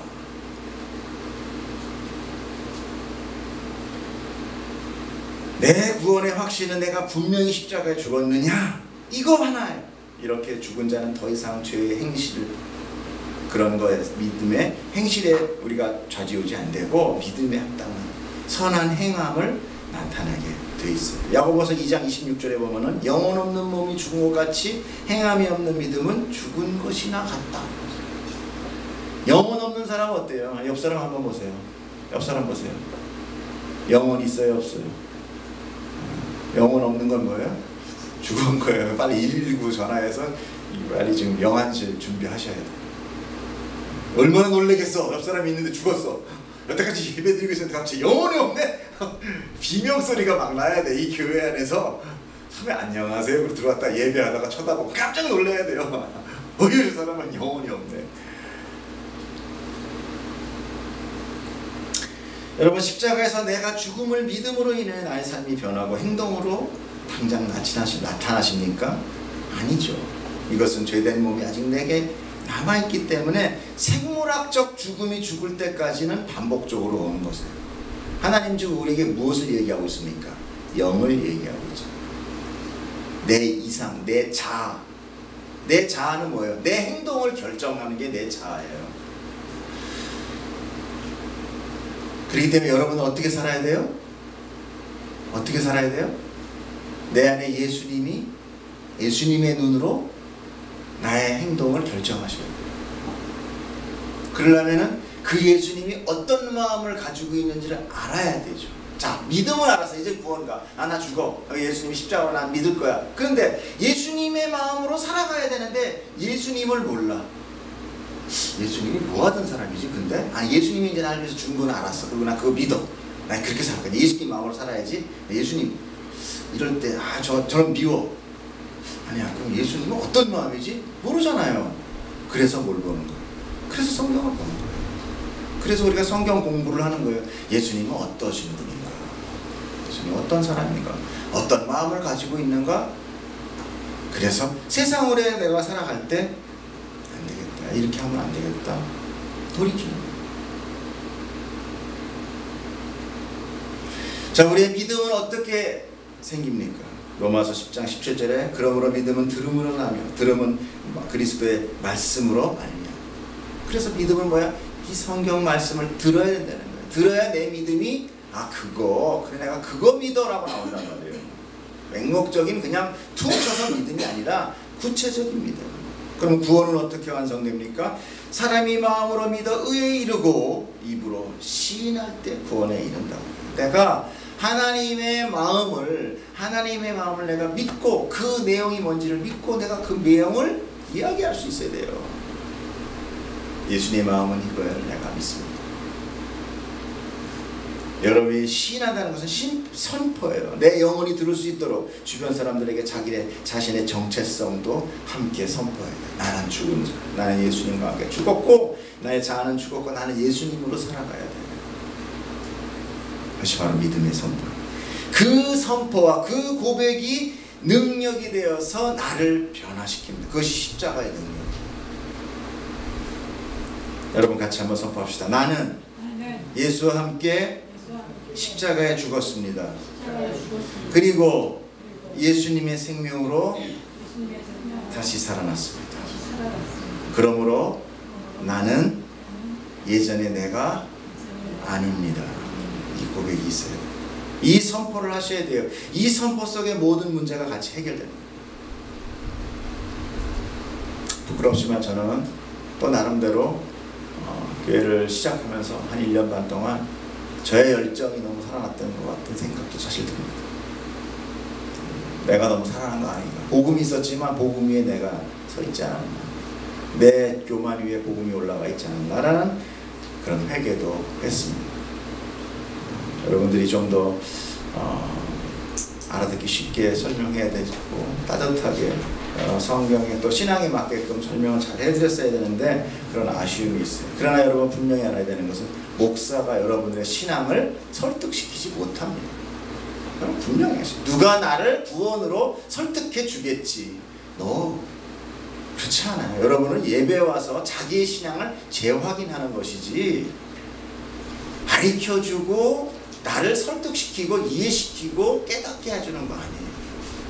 내 구원의 확신은 내가 분명히 십자가에 죽었느냐? 이거 하나예요. 이렇게 죽은 자는 더 이상 죄의 행실을, 그런 거에 믿음의 행실에 우리가 좌지우지 안 되고 믿음에 합당한 선한 행함을 나타나게 돼 있어요. 야고보서 2장 26절에 보면은 영혼 없는 몸이 죽은 것 같이 행함이 없는 믿음은 죽은 것이나 같다. 영혼 없는 사람은 어때요? 옆 사람 한번 보세요. 옆 사람 보세요. 영혼 있어요, 없어요? 영혼 없는 건 뭐예요? 죽은 거예요. 빨리 119 전화해서 빨리 지금 영안실 준비하셔야 돼요. 얼마나 놀라겠어. 옆 사람이 있는데 죽었어. 여태까지 예배드리고 있었는데 갑자기 영혼이 없네? 비명소리가 막 나야 돼. 이 교회 안에서 처음에 안녕하세요 그러고 들어왔다 예배하다가 쳐다보고 깜짝 놀라야 돼요. 이 사람은 영혼이 없네. 여러분, 십자가에서 내가 죽음을 믿음으로 인해 나의 삶이 변하고 행동으로 당장 나타나십니까? 아니죠. 이것은 죄된 몸이 아직 내게 남아있기 때문에 생물학적 죽음이 죽을 때까지는 반복적으로 오는 것이에요. 하나님 지금 우리에게 무엇을 얘기하고 있습니까? 영을 얘기하고 있죠. 내 이상, 내 자아. 내 자아는 뭐예요? 내 행동을 결정하는 게 내 자아예요. 그렇기 때문에 여러분은 어떻게 살아야 돼요? 어떻게 살아야 돼요? 내 안에 예수님의 눈으로 나의 행동을 결정하셔야 돼요. 그러려면은 그 예수님이 어떤 마음을 가지고 있는지를 알아야 되죠. 자, 믿음을 알아서 이제 구원가. 나 죽어. 예수님이 십자가로 난 믿을 거야. 그런데 예수님의 마음으로 살아가야 되는데 예수님을 몰라. 예수님이 뭐 하던 사람이지? 근데 예수님이 이제 나를 위해서 죽은 건 알았어. 그리고 나 그거 믿어. 난 그렇게 살거든. 예수님 마음으로 살아야지. 예수님 이럴 때 저런 미워. 아니야. 그럼 예수님은 어떤 마음이지? 모르잖아요. 그래서 뭘 보는 거예요? 그래서 성경을 보는 거예요. 그래서 우리가 성경 공부를 하는 거예요. 예수님은 어떠신 분인가? 예수님은 어떤 사람인가? 어떤 마음을 가지고 있는가? 그래서 세상으로 내가 살아갈 때 안 되겠다. 이렇게 하면 안 되겠다. 돌이키는 거예요. 자, 우리의 믿음은 어떻게 생깁니까? 로마서 10장 17절에 그러므로 믿음은 들음으로 나며 들음은 그리스도의 말씀으로 말미암아. 그래서 믿음은 뭐야? 이 성경 말씀을 들어야 된다는 거예요. 들어야 내 믿음이 그래 내가 그거 믿어라고 나온단 말이에요. 맹목적인 그냥 퉁쳐서 믿음이 아니라 구체적인 믿음. 그럼 구원은 어떻게 완성됩니까? 사람이 마음으로 믿어 의에 이르고 입으로 시인할 때 구원에 이른다고. 내가 하나님의 마음을 내가 믿고 그 내용이 뭔지를 믿고 내가 그 내용을 이야기할 수 있어야 돼요. 예수님의 마음은 이거예요. 내가 믿습니다. 여러분이 시인한다는 것은 선포예요. 내 영혼이 들을 수 있도록 주변 사람들에게 자신의 정체성도 함께 선포해야 돼요. 나는 죽은 자, 나는 예수님과 함께 죽었고 나의 자아는 죽었고 나는 예수님으로 살아가야 돼요. 그것이 바로 믿음의 선포예요. 그 선포와 그 고백이 능력이 되어서 나를 변화시킵니다. 그것이 십자가의 능력이에요. 여러분 같이 한번 선포합시다. 나는 예수와 함께 십자가에 죽었습니다. 그리고 예수님의 생명으로 다시 살아났습니다. 그러므로 나는 예전의 내가 아닙니다. 이 고백이 있어요. 이 선포를 하셔야 돼요. 이 선포 속에 모든 문제가 같이 해결됩니다. 부끄럽지만 저는 또 나름대로 교회를 시작하면서 한 1년 반 동안 저의 열정이 너무 살아났던 것 같은 생각도 사실 듭니다. 내가 너무 살아난 거 아닌가. 복음이 있었지만 복음 위에 내가 서 있지 않았나. 내 교만 위에 복음이 올라가 있지 않았나라는 그런 회개도 했습니다. 여러분들이 좀 더 알아듣기 쉽게 설명해야 되고 따뜻하게 성경에 또 신앙에 맞게끔 설명을 잘 해드렸어야 되는데 그런 아쉬움이 있어요. 그러나 여러분 분명히 알아야 되는 것은 목사가 여러분의 신앙을 설득시키지 못합니다. 여러분 분명히 하시죠. 누가 나를 구원으로 설득해 주겠지. 너 그렇지 않아요. 여러분은 예배에 와서 자기의 신앙을 재확인하는 것이지 가르쳐주고 나를 설득시키고 이해시키고 깨닫게 해주는 거 아니에요.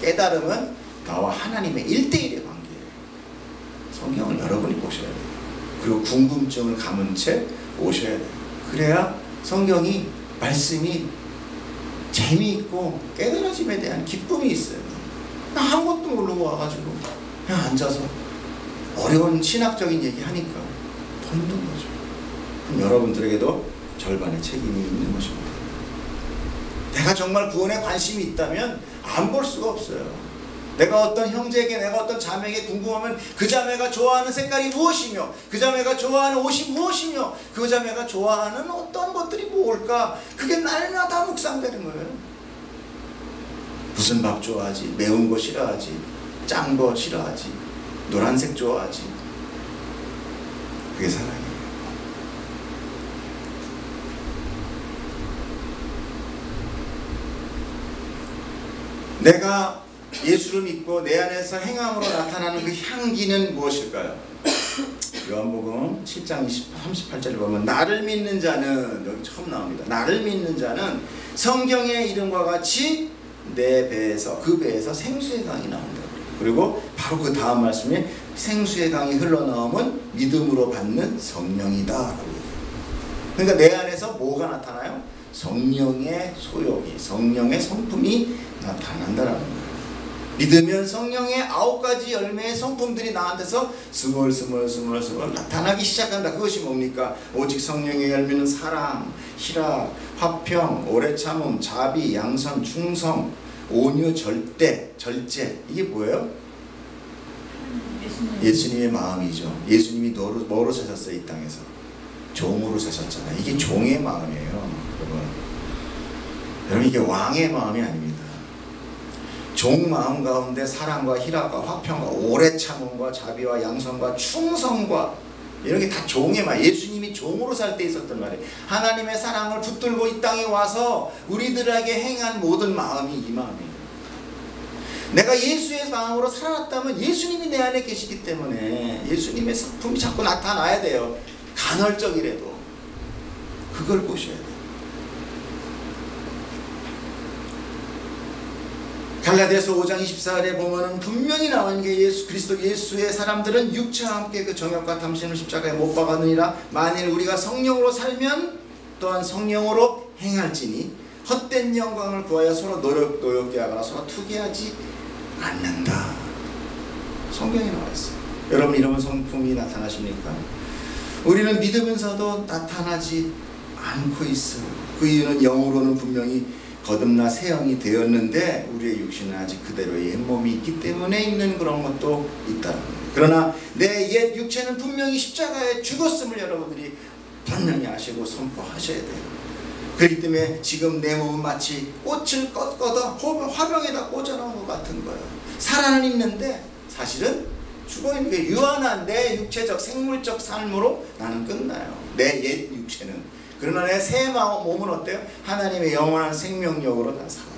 깨달음은 나와 하나님의 1대1의 관계예요. 성경을 여러분이 보셔야 돼요. 그리고 궁금증을 감은 채 오셔야 돼요. 그래야 성경이 말씀이 재미있고 깨달아짐에 대한 기쁨이 있어요. 나 아무것도 모르고 와가지고 그냥 앉아서 어려운 신학적인 얘기 하니까 더 힘든 거죠. 그럼 여러분들에게도 절반의 책임이 있는 것입니다. 내가 정말 구원에 관심이 있다면 안 볼 수가 없어요. 내가 어떤 형제에게 내가 어떤 자매에게 궁금하면 그 자매가 좋아하는 색깔이 무엇이며 그 자매가 좋아하는 옷이 무엇이며 그 자매가 좋아하는 어떤 것들이 뭘까 그게 날마다 묵상되는 거예요. 무슨 밥 좋아하지? 매운 거 싫어하지? 짠 거 싫어하지? 노란색 좋아하지? 그게 사랑이에요. 내가 예수를 믿고 내 안에서 행함으로 나타나는 그 향기는 무엇일까요? 요한복음 7장 38절을 보면 나를 믿는 자는, 여기 처음 나옵니다. 나를 믿는 자는 성경의 이름과 같이 내 배에서, 그 배에서 생수의 강이 나온다. 그리고 바로 그 다음 말씀에 생수의 강이 흘러나오면 믿음으로 받는 성령이다. 그러니까 내 안에서 뭐가 나타나요? 성령의 소욕이, 성령의 성품이 나타난다라는 거예요. 믿으면 성령의 9가지 열매의 성품들이 나한테서 스멀스멀 나타나기 시작한다. 그것이 뭡니까? 오직 성령의 열매는 사랑, 희락, 화평, 오래 참음, 자비, 양선, 충성, 온유, 절제. 이게 뭐예요? 예수님의 마음이죠. 예수님이 뭐로 사셨어요? 이 땅에서 종으로 사셨잖아요. 이게 종의 마음이에요. 여러분 이게 왕의 마음이 아닙니다. 종 마음 가운데 사랑과 희락과 화평과 오래 참음과 자비와 양선과 충성과 이런 게 다 종의 말. 예수님이 종으로 살 때 있었던 말이에요. 하나님의 사랑을 붙들고 이 땅에 와서 우리들에게 행한 모든 마음이 이 마음이에요. 내가 예수의 마음으로 살아났다면 예수님이 내 안에 계시기 때문에 예수님의 성품이 자꾸 나타나야 돼요. 간헐적이라도 그걸 보셔야 돼요. 갈라디아서 5장 24절에 보면은 분명히 나오는 게 예수 그리스도 예수의 사람들은 육체와 함께 그 정욕과 탐심을 십자가에 못 박았느니라. 만일 우리가 성령으로 살면 또한 성령으로 행할지니 헛된 영광을 구하여 서로 노엽게 하거나 서로 투기하지 않는다. 성경에 나와 있어요. 여러분 이런 성품이 나타나십니까? 우리는 믿으면서도 나타나지 않고 있어요. 그 이유는 영으로는 분명히 거듭나 새 영이 되었는데 우리의 육신은 아직 그대로의 옛몸이 있기 때문에 있는 그런 것도 있다는 거예요. 그러나 내 옛 육체는 분명히 십자가에 죽었음을 여러분들이 분명히 아시고 선포하셔야 돼요. 그렇기 때문에 지금 내 몸은 마치 꽃을 꺾어다 화병에다 꽂아놓은 것 같은 거예요. 살아는 있는데 사실은 죽어있는 게 유한한 내 육체적 생물적 삶으로 나는 끝나요. 내 옛 육체는. 그러나 내 새 몸은 어때요? 하나님의 영원한 생명력으로 다 살아요.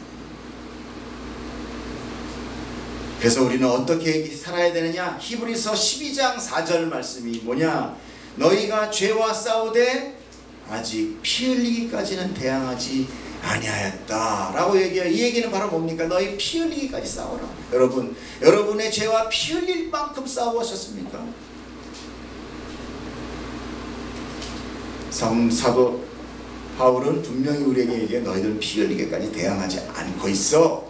그래서 우리는 어떻게 살아야 되느냐? 히브리서 12장 4절 말씀이 뭐냐? 너희가 죄와 싸우되 아직 피 흘리기까지는 대항하지 아니하였다 라고 얘기해요. 이 얘기는 바로 뭡니까? 너희 피 흘리기까지 싸워라. 여러분의 죄와 피 흘릴 만큼 싸우셨습니까? 사도 바울은 분명히 우리에게 얘기해. 너희들은 피 흘리기까지 대항하지 않고 있어.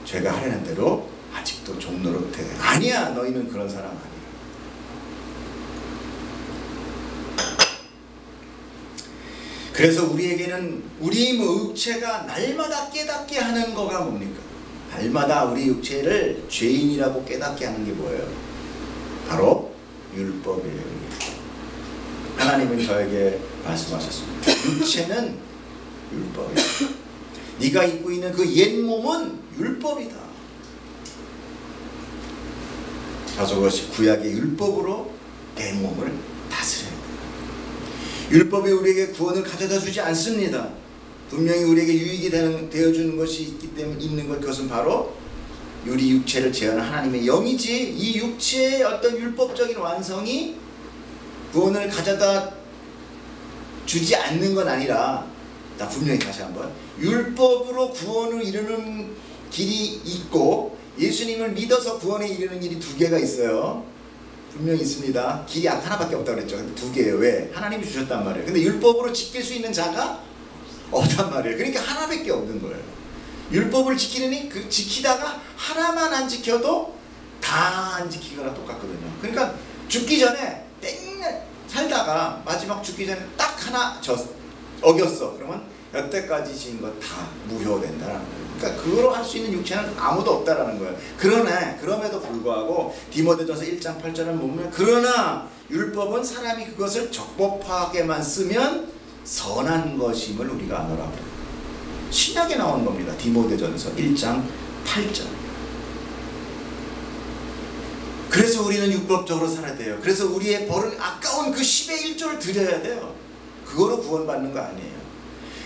죄가 하려는 대로 아직도 종노릇해. 아니야, 너희는 그런 사람 아니야. 그래서 우리에게는 우리 육체가 날마다 깨닫게 하는 거가 뭡니까? 날마다 우리 육체를 죄인이라고 깨닫게 하는 게 뭐예요? 바로 율법이에요. 하나님은 저에게 말씀하셨습니다. 육체는 율법이다. 네가 입고 있는 그 옛 몸은 율법이다. 그래서 그것이 구약의 율법으로 내 몸을 다스려야 돼. 율법이 우리에게 구원을 가져다 주지 않습니다. 분명히 우리에게 유익이 되어주는 것이 있기 때문에 있는 것, 그것은 바로 우리 육체를 제어하는 하나님의 영이지, 이 육체의 어떤 율법적인 완성이 구원을 가져다 주지 않는 건 아니라, 자, 분명히 다시 한번, 율법으로 구원을 이루는 길이 있고 예수님을 믿어서 구원에 이르는 길이 두 개가 있어요. 분명히 있습니다. 길이 하나밖에 없다고 그랬죠. 근데 두 개예요. 왜? 하나님이 주셨단 말이에요. 근데 율법으로 지킬 수 있는 자가 없단 말이에요. 그러니까 하나밖에 없는 거예요. 율법을 지키다가 하나만 안 지켜도 다 안 지키거나 똑같거든요. 그러니까 죽기 전에 땡 살다가 마지막 죽기 전에 딱 하나 어겼어. 그러면 여태까지 지은 거 다 무효된다라는 거예요. 그러니까 그거로 할 수 있는 육체는 아무도 없다라는 거예요. 그럼에도 불구하고 디모데전서 1장 8절은 보면, 그러나 율법은 사람이 그것을 적법하게만 쓰면 선한 것임을 우리가 아노라 그래요. 신약에 나오는 겁니다. 디모데전서 1장 8절. 그래서 우리는 율법적으로 살아야 돼요. 그래서 우리의 벌은 아까운 그 10의 1조를 드려야 돼요. 그거로 구원받는 거 아니에요.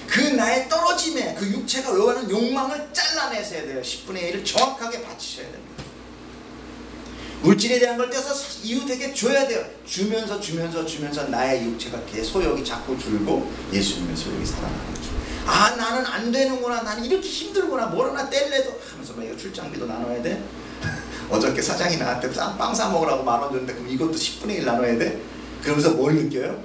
그 나의 떨어짐에 그 육체가 요하는 욕망을 잘라내셔야 돼요. 10분의 1을 정확하게 바치셔야 됩니다. 물질에 대한 걸 떼서 이웃에게 줘야 돼요. 주면서 나의 육체가 소욕이 자꾸 줄고 예수님의 소욕이 살아나는 거죠. 아, 나는 안 되는구나, 나는 이렇게 힘들구나, 뭘 하나 뗄래도 하면서 막 이거 출장비도 나눠야 돼. 어저께 사장이 나한테 빵 사 먹으라고 10,000원 줬는데 그럼 이것도 10분의 1 나눠야 돼? 그러면서 뭘 느껴요?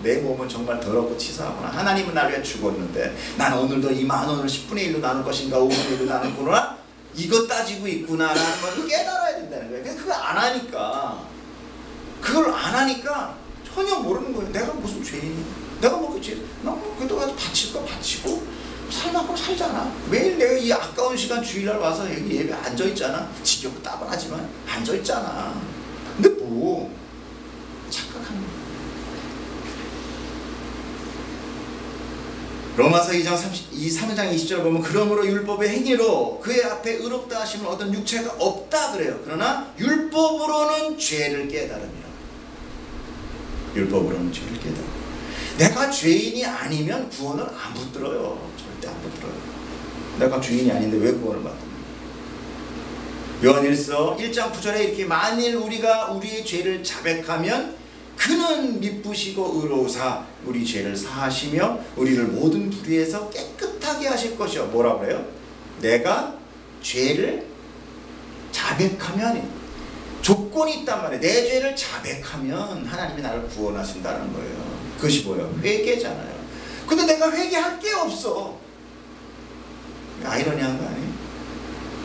내 몸은 정말 더럽고 치사하구나. 하나님은 나를 위해 죽었는데 난 오늘도 이 10,000원을 10분의 1로 나눌 것인가 5분의 1로 나누구나? 이거 따지고 있구나라는 걸 깨달아야 된다는 거예요. 근데 그걸 안 하니까 전혀 모르는 거예요. 내가 무슨 죄인이? 내가 뭐 그 죄? 나 뭐 그래도 가서 바칠 거 바치고 살 만큼 살잖아. 매일 내가 이 아까운 시간 주일날 와서 여기 예배 앉아있잖아. 지겹고 따분하지만 앉아있잖아. 근데 뭐 착각하는 거야. 로마서 2장 3장 20절 보면 그러므로 율법의 행위로 그의 앞에 의롭다 하심을 얻은 육체가 없다 그래요. 그러나 율법으로는 죄를 깨달음이라. 율법으로는 죄를 깨달음. 내가 죄인이 아니면 구원을 안 붙들어요. 절대 안 붙들어요. 내가 죄인이 아닌데 왜 구원을 받습니까? 요한일서 1장 9절에 이렇게 만일 우리가 우리의 죄를 자백하면 그는 미쁘시고 의로우사 우리 죄를 사하시며 우리를 모든 불의에서 깨끗하게 하실 것이요. 뭐라 그래요? 내가 죄를 자백하면 조건이 있단 말이에요. 내 죄를 자백하면 하나님이 나를 구원하신다는 거예요. 그것이 뭐예요? 회개잖아요. 근데 내가 회개할 게 없어. 아이러니한 거 아니에요?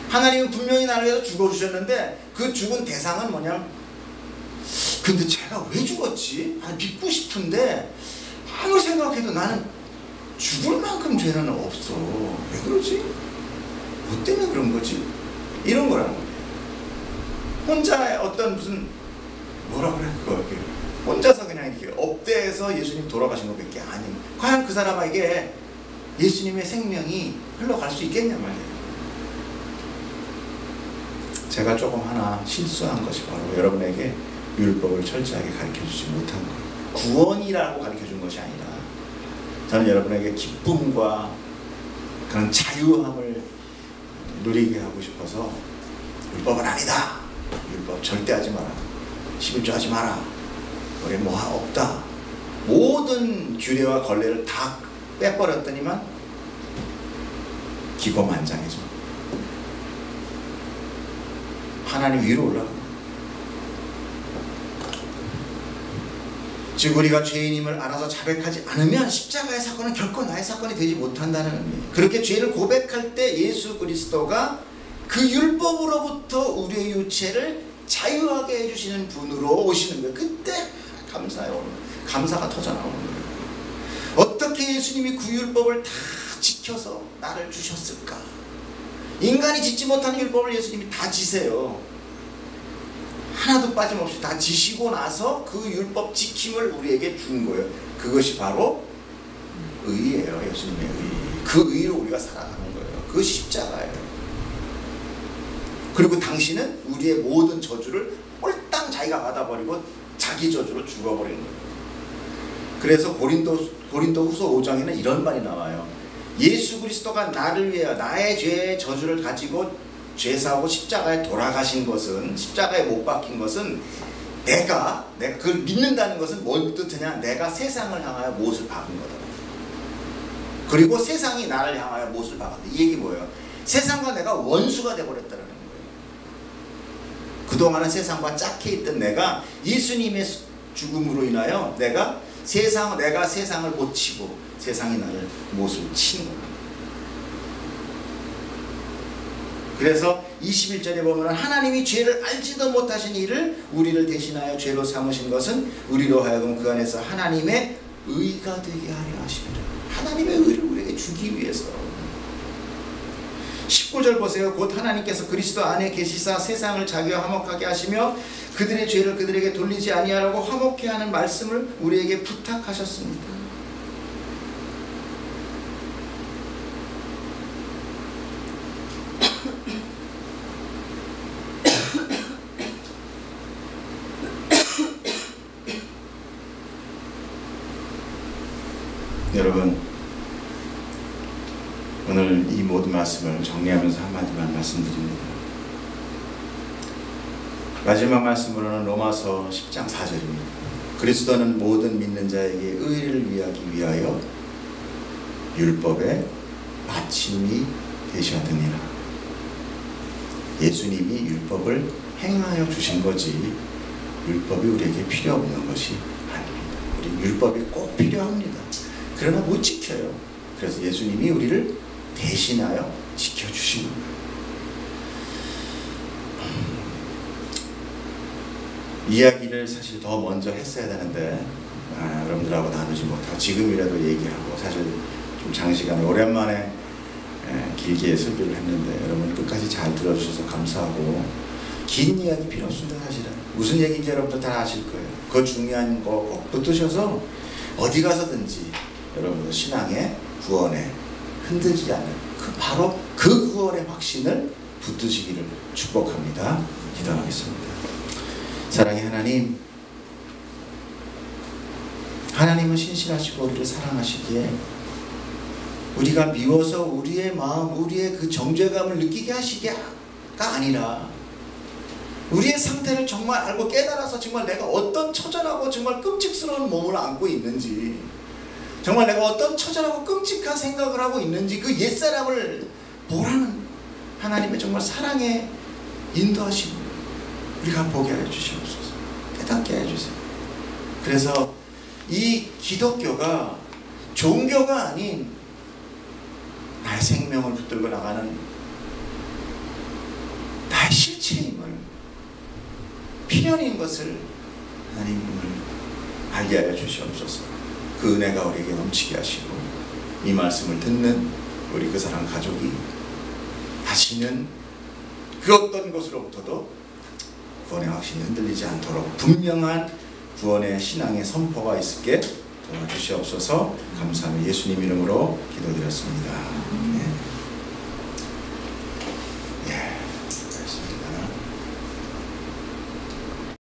하나님은 분명히 나를 위해서 죽어주셨는데 그 죽은 대상은 뭐냐? 근데 제가 왜 죽었지? 아니 믿고 싶은데 아무리 생각해도 나는 죽을 만큼 죄는 없어. 왜 그러지? 뭐 때문에 그런 거지? 이런 거라는 거예요. 혼자 어떤 무슨 뭐라 그래 그거 혼자서 그냥 이렇게 업대해서 예수님 돌아가신 것밖에 아니에요. 과연 그 사람에게 예수님의 생명이 흘러갈 수 있겠냐 말이에요. 제가 조금 하나 실수한 것이 바로 여러분에게 율법을 철저하게 가르쳐주지 못한 거예요. 구원이라고 가르쳐준 것이 아니라 저는 여러분에게 기쁨과 그런 자유함을 누리게 하고 싶어서 율법은 아니다. 율법 절대 하지 마라. 11조 하지 마라. 우리 뭐 없다. 모든 규례와 걸례를 다 빼버렸더니만 기고만장해져. 하나님 위로 올라가. 즉 우리가 죄인임을 알아서 자백하지 않으면 십자가의 사건은 결코 나의 사건이 되지 못한다는 의미예요. 그렇게 죄를 고백할 때 예수 그리스도가 그 율법으로부터 우리의 육체를 자유하게 해주시는 분으로 오시는 거예요. 그때 감사해요. 감사가 터져 나오는 거예요. 어떻게 예수님이 그 율법을 다 지켜서 나를 주셨을까? 인간이 짓지 못하는 율법을 예수님이 다 지세요. 하나도 빠짐없이 다 지시고 나서 그 율법 지킴을 우리에게 준 거예요. 그것이 바로 의예요. 예수님의 의. 그 의로 우리가 살아가는 거예요. 그 십자가예요. 그리고 당신은 우리의 모든 저주를 홀딱 자기가 받아버리고 자기 저주로 죽어버린 거예요. 그래서 고린도후서 5장에는 이런 말이 나와요. 예수 그리스도가 나를 위하여 나의 죄의 저주를 가지고 죄사하고 십자가에 돌아가신 것은, 십자가에 못 박힌 것은 내가 그걸 믿는다는 것은 뭔 뜻이냐? 내가 세상을 향하여 못을 박은 거다. 그리고 세상이 나를 향하여 못을 박았다. 이 얘기 뭐예요? 세상과 내가 원수가 되어버렸다는 거예요. 그동안은 세상과 짝해 있던 내가 예수님의 죽음으로 인하여 내가 세상을 못 치고 세상이 나를 못을 친 거예요. 그래서 21절에 보면 하나님이 죄를 알지도 못하신 이를 우리를 대신하여 죄로 삼으신 것은 우리로 하여금 그 안에서 하나님의 의가 되게 하려 하심이라. 하나님의 의를 우리에게 주기 위해서. 19절 보세요. 곧 하나님께서 그리스도 안에 계시사 세상을 자기와 화목하게 하시며 그들의 죄를 그들에게 돌리지 아니하라고 화목케 하는 말씀을 우리에게 부탁하셨습니다. 여러분, 오늘 이 모든 말씀을 정리하면서 한마디만 말씀드립니다. 마지막 말씀으로는 로마서 10장 4절입니다. 그리스도는 모든 믿는 자에게 의를 위하기 위하여 율법의 마침이 되셨느니라. 예수님이 율법을 행하여 주신 거지 율법이 우리에게 필요 없는 것이 아닙니다. 우리 율법이 꼭 필요합니다. 그러나 못 지켜요. 그래서 예수님이 우리를 대신하여 지켜주신 겁니다. 이야기를 사실 더 먼저 했어야 되는데 여러분들하고 나누지 못하고 지금이라도 얘기하고, 사실 좀 장시간에 오랜만에 길게 설교를 했는데 여러분 끝까지 잘 들어주셔서 감사하고, 긴 이야기 필요 없습니다. 사실은 무슨 얘기인지 여러분들 다 아실 거예요. 그 중요한 거 꼭 붙드셔서 어디 가서든지 여러분들 신앙의 구원에 흔들리지 않는 바로 그 구원의 확신을 붙드시기를 축복합니다. 기도하겠습니다. 사랑의 하나님, 하나님은 신실하시고 우리를 사랑하시기에 우리가 미워서 우리의 마음, 우리의 그 정죄감을 느끼게 하시기가 아니라 우리의 상태를 정말 알고 깨달아서 정말 내가 어떤 처절하고 정말 끔찍스러운 몸을 안고 있는지, 정말 내가 어떤 처절하고 끔찍한 생각을 하고 있는지 그 옛사람을 보라는 하나님의 정말 사랑의 인도하심을 우리가 보게 하여 주시옵소서. 깨닫게 해 주세요. 그래서 이 기독교가 종교가 아닌 나의 생명을 붙들고 나가는 나의 실체임을, 필연인 것을 하나님을 알게 하여 주시옵소서. 그 은혜가 우리에게 넘치게 하시고 이 말씀을 듣는 우리 그 사랑 가족이 다시는 그 어떤 것으로부터도 구원의 확신이 흔들리지 않도록 분명한 구원의 신앙의 선포가 있게 도와주시옵소서. 감사하며 예수님 이름으로 기도드렸습니다.